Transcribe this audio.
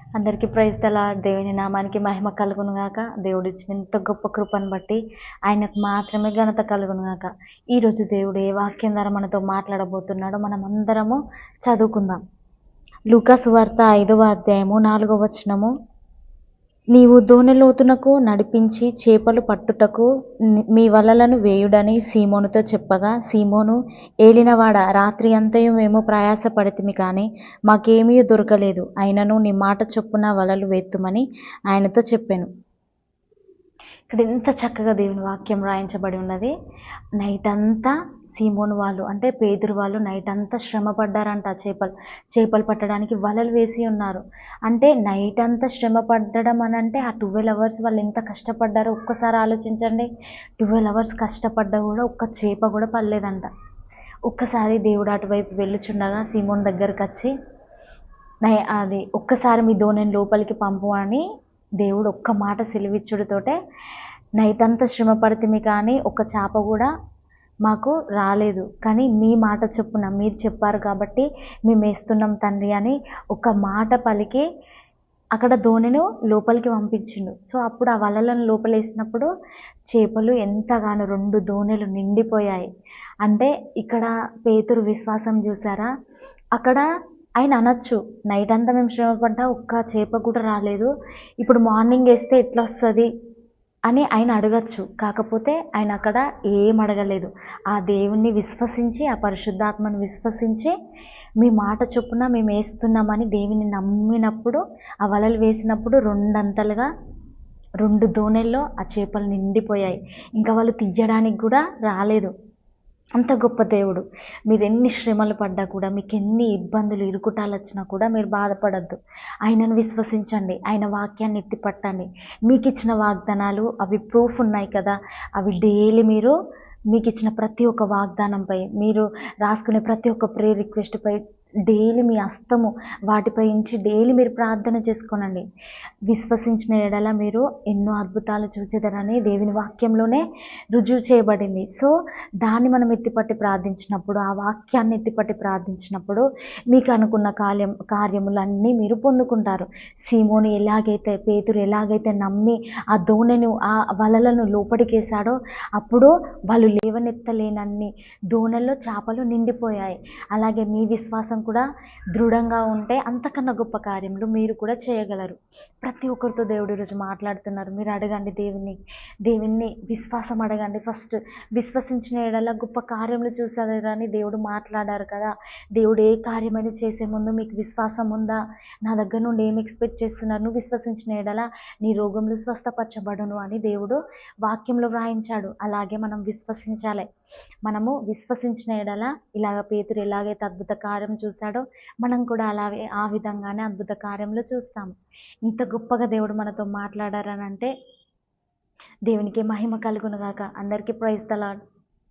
అందరికీ praise the lord. దేవుని నామానికి మహిమ కలుగును గాక. దేవుడు ఇచ్చిన ఇంత గొప్ప కృపను బట్టి ఆయనకు మాత్రమే ఘనత కలుగును గాక. ఈరోజు దేవుడు ఏ వాక్యం ద్వారా మనతో మాట్లాడబోతున్నాడో మనం అందరము చదువుకుందాం. లూకా సువార్త 5వ అధ్యాయము 4వ వచనము. నీవు దోణెలోతునకు నడిపించి చేపలు పట్టుటకు మీ వలలను వేయుడని సీమోనుతో చెప్పగా, సీమోను, ఏలినవాడా, రాత్రి అంతయు మేము ప్రయాసపడితిమి కానీ మాకేమీ దొరకలేదు, అయినను నీ మాట చొప్పున వలలు వేత్తుమని ఆయనతో చెప్పాను. ఇక్కడ ఎంత చక్కగా దేవుని వాక్యం రాయించబడి ఉన్నది. నైట్ అంతా సీమోను వాళ్ళు అంటే పేతురు వాళ్ళు నైట్ అంతా శ్రమ పడ్డారంట. చేపలు పట్టడానికి వలలు వేసి ఉన్నారు. అంటే నైట్ అంతా శ్రమ పడ్డడం అని అంటే ఆ 12 అవర్స్ వాళ్ళు ఎంత కష్టపడ్డారో ఒక్కసారి ఆలోచించండి. 12 అవర్స్ కష్టపడ్డా కూడా ఒక్క చేప కూడా పడలేదంట. ఒక్కసారి దేవుడు అటువైపు వెళ్ళుచుండగా సీమోను దగ్గరకు వచ్చి అది ఒక్కసారి మీ దోణిని లోపలికి పంపు అని దేవుడు ఒక్క మాట సెలవిచ్చుడుతోటే నైట్ అంతా శ్రమ పడితిమి కానీ ఒక్క చేప కూడా మాకు రాలేదు, కానీ మీ మాట చొప్పున మీరు చెప్పారు కాబట్టి మేము వేస్తున్నాం తండ్రి అని ఒక మాట పలికి అక్కడ దోణిను లోపలికి పంపించిండు. సో అప్పుడు ఆ వలలను లోపలేసినప్పుడు చేపలు ఎంతగానో 2 దోణెలు నిండిపోయాయి. అంటే ఇక్కడ పేతురు విశ్వాసం చూసారా? అక్కడ ఆయన అనొచ్చు, నైట్ అంతా మేము శ్రమ పడ్డా ఒక్క చేప కూడా రాలేదు, ఇప్పుడు మార్నింగ్ వేస్తే ఎట్లా వస్తుంది అని ఆయన అడగచ్చు. కాకపోతే ఆయన అక్కడ ఏం అడగలేదు. ఆ దేవుణ్ణి విశ్వసించి, ఆ పరిశుద్ధాత్మను విశ్వసించి మీ మాట చొప్పున మేము వేస్తున్నామని దేవుని నమ్మినప్పుడు ఆ వలలు వేసినప్పుడు 2 అంతలుగా 2 దోణెల్లో ఆ చేపలు నిండిపోయాయి. ఇంకా వాళ్ళు తీయడానికి కూడా రాలేదు. అంత గొప్ప దేవుడు. మీరు ఎన్ని శ్రమలు పడ్డా కూడా, మీకు ఎన్ని ఇబ్బందులు ఇరుకుటాలు వచ్చినా కూడా మీరు బాధపడద్దు. ఆయనను విశ్వసించండి, ఆయన వాక్యాన్ని ఎత్తిపట్టండి. మీకు ఇచ్చిన వాగ్దానాలు అవి ప్రూఫ్ ఉన్నాయి కదా, అవి డైలీ మీరు మీకు ఇచ్చిన ప్రతి ఒక్క వాగ్దానంపై, మీరు రాసుకునే ప్రతి ఒక్క ప్రేయర్ రిక్వెస్ట్పై డైలీ మీ హస్తము వాటిపై ఉంచి డైలీ మీరు ప్రార్థన చేసుకోనండి. విశ్వసించిన ఎడల మీరు ఎన్నో అద్భుతాలు చూచెదరని దేవుని వాక్యంలోనే రుజువు చేయబడింది. సో దాన్ని మనం ఎత్తిపట్టి ప్రార్థించినప్పుడు, ఆ వాక్యాన్ని ఎత్తిపట్టి ప్రార్థించినప్పుడు మీకు అనుకున్న కార్యములన్నీ మీరు పొందుకుంటారు. సీమోను ఎలాగైతే, పేతురు ఎలాగైతే నమ్మి ఆ దోణెను ఆ వలలను లోపలికేశాడో అప్పుడు వాళ్ళు లేవనెత్తలేనన్ని దోణెల్లో చేపలు నిండిపోయాయి. అలాగే మీ విశ్వాసం కూడా దృఢంగా ఉంటే అంతకన్నా గొప్ప కార్యములు మీరు కూడా చేయగలరు. ప్రతి ఒక్కరితో దేవుడు ఈరోజు మాట్లాడుతున్నారు. మీరు అడగండి, దేవుణ్ణి విశ్వాసం అడగండి. ఫస్ట్ విశ్వసించిన ఎడల గొప్ప కార్యములు చూసారని దేవుడు మాట్లాడారు కదా. దేవుడు ఏ కార్యమైనా చేసే ముందు మీకు విశ్వాసం ఉందా, నా దగ్గర నుండి ఏం ఎక్స్పెక్ట్ చేస్తున్నారు, నువ్వు విశ్వసించిన ఎడల నీ రోగములు స్వస్థపరచబడును అని దేవుడు వాక్యంలో వ్రాయించాడు. అలాగే మనం విశ్వసించాలి. మనము విశ్వసించిన ఎడల ఇలాగ పేతురు ఎలాగైతే అద్భుత కార్యం చూశాడో మనం కూడా అలాగే ఆ విధంగానే అద్భుత కార్యములు చూస్తాము. ఇంత గొప్పగా దేవుడు మనతో మాట్లాడారనంటే దేవునికి మహిమ కలుగును గాక. అందరికీ ప్రైజ్ ద లార్డ్.